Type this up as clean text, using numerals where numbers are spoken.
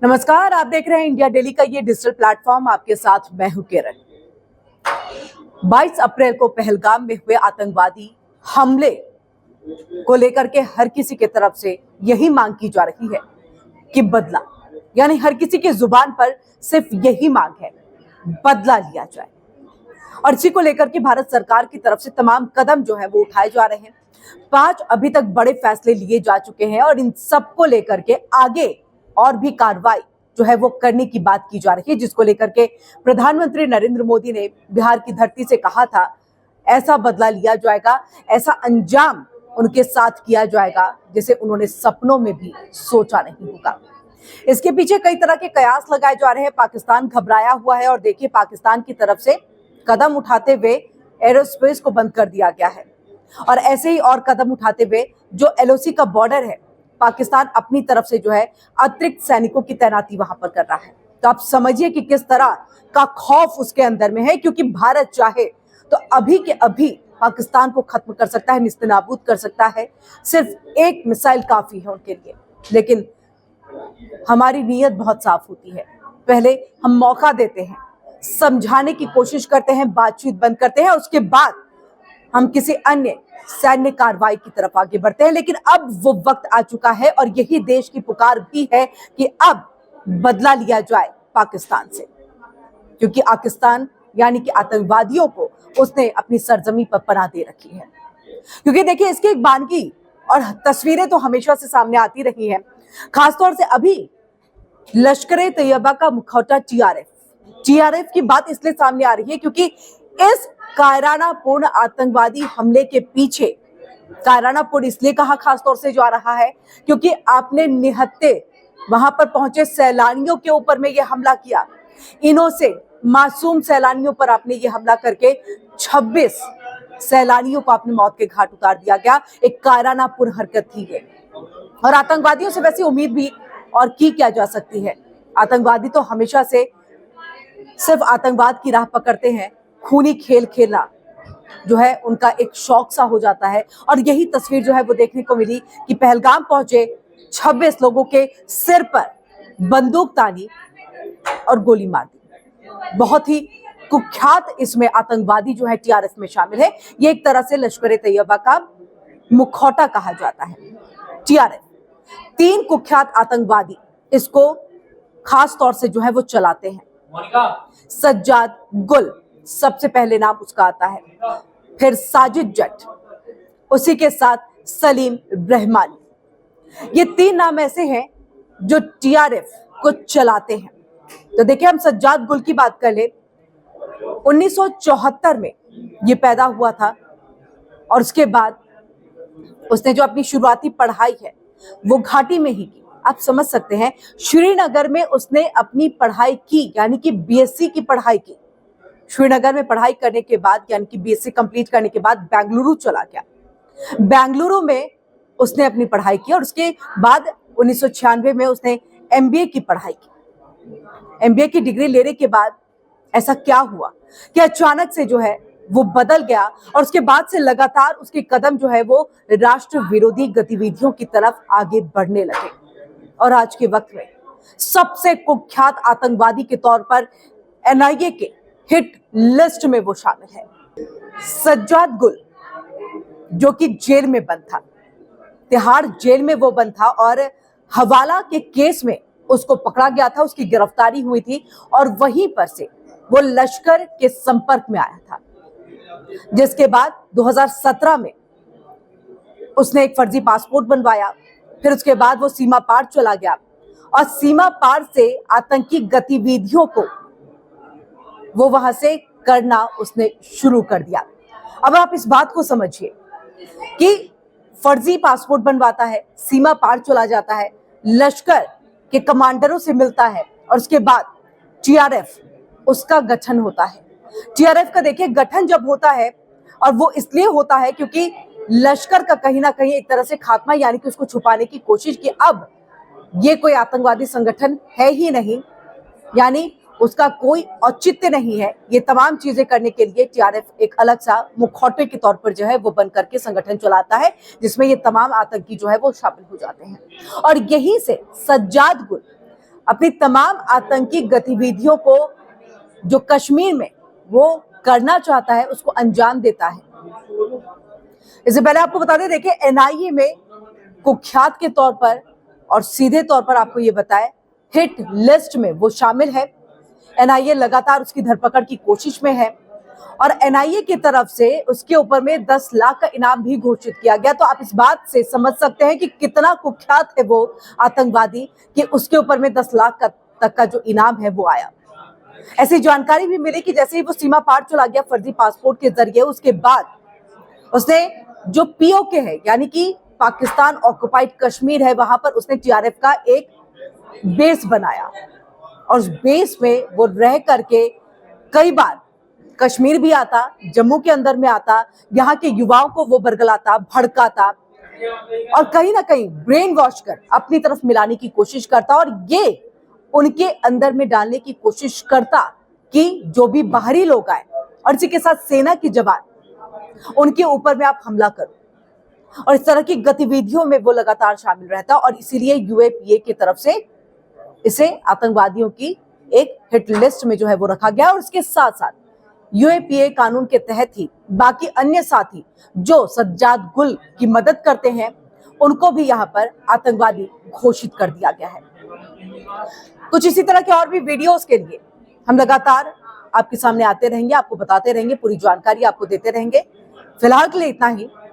नमस्कार, आप देख रहे हैं इंडिया डेली का ये डिजिटल प्लेटफॉर्म। आपके साथ मैं हूं किरण। 22 अप्रैल को पहलगाम में हुए आतंकवादी हमले को लेकर के हर किसी की तरफ से यही मांग की जा रही है कि बदला, यानी हर किसी की जुबान पर सिर्फ यही मांग है, बदला लिया जाए। और इसी को लेकर के भारत सरकार की तरफ से तमाम कदम जो है वो उठाए जा रहे हैं। 5 अभी तक बड़े फैसले लिए जा चुके हैं और इन सबको लेकर के आगे और भी कार्रवाई जो है वो करने की बात की जा रही है, जिसको लेकर के प्रधानमंत्री नरेंद्र मोदी ने बिहार की धरती से कहा था ऐसा बदला लिया जाएगा, ऐसा अंजाम उनके साथ किया जाएगा जिसे उन्होंने सपनों में भी सोचा नहीं होगा। इसके पीछे कई तरह के कयास लगाए जा रहे हैं। पाकिस्तान घबराया हुआ है और देखिए पाकिस्तान की तरफ से कदम उठाते हुए एरोस्पेस को बंद कर दिया गया है और ऐसे ही और कदम उठाते हुए जो एलओसी का बॉर्डर है, पाकिस्तान अपनी तरफ से जो है अतिरिक्त सैनिकों की तैनाती वहां पर कर रहा है। तो आप समझिए कि किस तरह का खौफ उसके अंदर में है, क्योंकि भारत चाहे तो अभी के अभी पाकिस्तान को खत्म कर सकता है, निस्तेनाबूद कर सकता है। सिर्फ एक मिसाइल काफी है उनके लिए। लेकिन हमारी नीयत बहुत साफ होती है। पहले हम मौका देते हैं, समझाने की कोशिश करते हैं, बातचीत बंद करते हैं, उसके बाद हम किसी अन्य सैन्य कार्रवाई की तरफ आगे बढ़ते हैं। लेकिन अब वो वक्त आ चुका है और यही देश की पुकार भी है कि अब बदला लिया जाए पाकिस्तान से, क्योंकि पाकिस्तान यानी कि आतंकवादियों को उसने अपनी सरजमी पर पनाह दे रखी है। क्योंकि देखिए इसकी एक बानगी और तस्वीरें तो हमेशा से सामने आती रही हैं। खासतौर से अभी लश्कर तैयबा का मुखौटा टीआरएफ की बात इसलिए सामने आ रही है क्योंकि इस कायरानापूर्ण आतंकवादी हमले के पीछे, कायरानापूर्ण इसलिए कहा खासतौर से जा रहा है क्योंकि आपने निहत्थे वहां पर पहुंचे सैलानियों के ऊपर में यह हमला किया। इनोसेंट मासूम सैलानियों पर आपने ये हमला करके 26 सैलानियों को अपनी मौत के घाट उतार दिया गया। एक कायरानापूर्ण हरकत थी ये। और आतंकवादियों से वैसी उम्मीद भी और की क्या जा सकती है। आतंकवादी तो हमेशा से सिर्फ आतंकवाद की राह पकड़ते हैं। खूनी खेल खेलना जो है उनका एक शौक सा हो जाता है। और यही तस्वीर जो है वो देखने को मिली कि पहलगाम पहुंचे 26 लोगों के सिर पर बंदूक तानी और गोली मार दी। बहुत ही कुख्यात इसमें आतंकवादी जो है टीआरएफ में शामिल है। ये एक तरह से लश्कर तैयबा का मुखौटा कहा जाता है। टीआरएफ 3 कुख्यात आतंकवादी इसको खास तौर से जो है वो चलाते हैं। सज्जाद गुल सबसे पहले नाम उसका आता है, फिर साजिद जट, उसी के साथ सलीम रहमानी। ये 3 नाम ऐसे हैं जो टीआरएफ को चलाते हैं। तो देखिए हम सज्जाद गुल की बात कर ले। 1974 में ये पैदा हुआ था और उसके बाद उसने जो अपनी शुरुआती पढ़ाई है वो घाटी में ही की। आप समझ सकते हैं, श्रीनगर में उसने अपनी पढ़ाई की, यानी कि बीएससी की पढ़ाई की। श्रीनगर में पढ़ाई करने के बाद यानी कि बीएससी कंप्लीट करने के बाद बेंगलुरु चला गया। बेंगलुरु में उसने अपनी पढ़ाई की और उसके बाद 1996 में उसने एमबीए की पढ़ाई की। एमबीए की डिग्री लेने के बाद ऐसा क्या हुआ कि अचानक से जो है वो बदल गया और उसके बाद से लगातार उसके कदम जो है वो राष्ट्र विरोधी गतिविधियों की तरफ आगे बढ़ने लगे। और आज के वक्त में सबसे कुख्यात आतंकवादी के तौर पर एनआईए के हिट लिस्ट में वो शामिल है। सज्जाद गुल जो कि जेल में बंद था, तिहाड़ जेल में वो बंद था और हवाला के केस में उसको पकड़ा गया था, उसकी गिरफ्तारी हुई थी और वहीं पर से वो लश्कर के संपर्क में आया था। जिसके बाद 2017 में उसने एक फर्जी पासपोर्ट बनवाया, फिर उसके बाद वो सीमा पार चला गया और सीमा पार से आतंकी गतिविधियों को वो वहां से करना उसने शुरू कर दिया। अब आप इस बात को समझिए कि फर्जी पासपोर्ट बनवाता है, सीमा पार चला जाता है, लश्कर के कमांडरों से मिलता है और उसके बाद टीआरएफ उसका गठन होता है। टीआरएफ का देखिए गठन जब होता है और वो इसलिए होता है क्योंकि लश्कर का कहीं ना कहीं एक तरह से खात्मा, यानी कि उसको छुपाने की कोशिश की अब ये कोई आतंकवादी संगठन है ही नहीं, यानी उसका कोई औचित्य नहीं है। ये तमाम चीजें करने के लिए टीआरएफ एक अलग सा मुखौटे के तौर पर जो है वो बन करके संगठन चलाता है, जिसमें ये तमाम आतंकी जो है वो शामिल हो जाते हैं। और यहीं से सज्जाद गुल अपनी तमाम आतंकी गतिविधियों को जो कश्मीर में वो करना चाहता है उसको अंजाम देता है। इससे पहले आपको बता दें, देखिए एनआईए में कुख्यात के तौर पर और सीधे तौर पर आपको ये बताएं हिट लिस्ट में वो शामिल है। एनआईए लगातार उसकी धरपकड़ की कोशिश में है और एनआईए की तरफ से उसके ऊपर में 10 लाख का इनाम भी घोषित किया गया। तो आप इस बात से समझ सकते हैं कि कितना कुख्यात है वो आतंकवादी कि उसके ऊपर में 10 लाख तक का जो इनाम है वो आया। ऐसी जानकारी भी मिली कि जैसे ही वो सीमा पार चला गया फर्जी पासपोर्ट के जरिए, उसके बाद उसने जो पीओके है यानी कि पाकिस्तान ऑक्युपाइड कश्मीर है, वहां पर उसने टीआरएफ का एक बेस बनाया और उस बेस में वो रह करके कई बार कश्मीर भी आता, जम्मू के अंदर में आता, यहाँ के युवाओं को वो बरगलाता, भड़काता और कहीं ना कहीं ब्रेन वॉश कर अपनी तरफ मिलाने की कोशिश करता और ये उनके अंदर में डालने की कोशिश करता कि जो भी बाहरी लोग आए और इसी के साथ सेना के जवान उनके ऊपर में आप हमला करो और इस तरह की गतिविधियों में वो लगातार शामिल रहता और इसीलिए यूएपीए की तरफ से इसे आतंकवादियों की एक हिट लिस्ट में जो है वो रखा गया और इसके साथ साथ यूएपीए कानून के तहत ही बाकी अन्य साथी जो सज्जाद गुल की मदद करते हैं उनको भी यहाँ पर आतंकवादी घोषित कर दिया गया है। कुछ इसी तरह के और भी वीडियोस के लिए हम लगातार आपके सामने आते रहेंगे, आपको बताते रहेंगे, पूरी जानकारी आपको देते रहेंगे। फिलहाल के लिए इतना ही।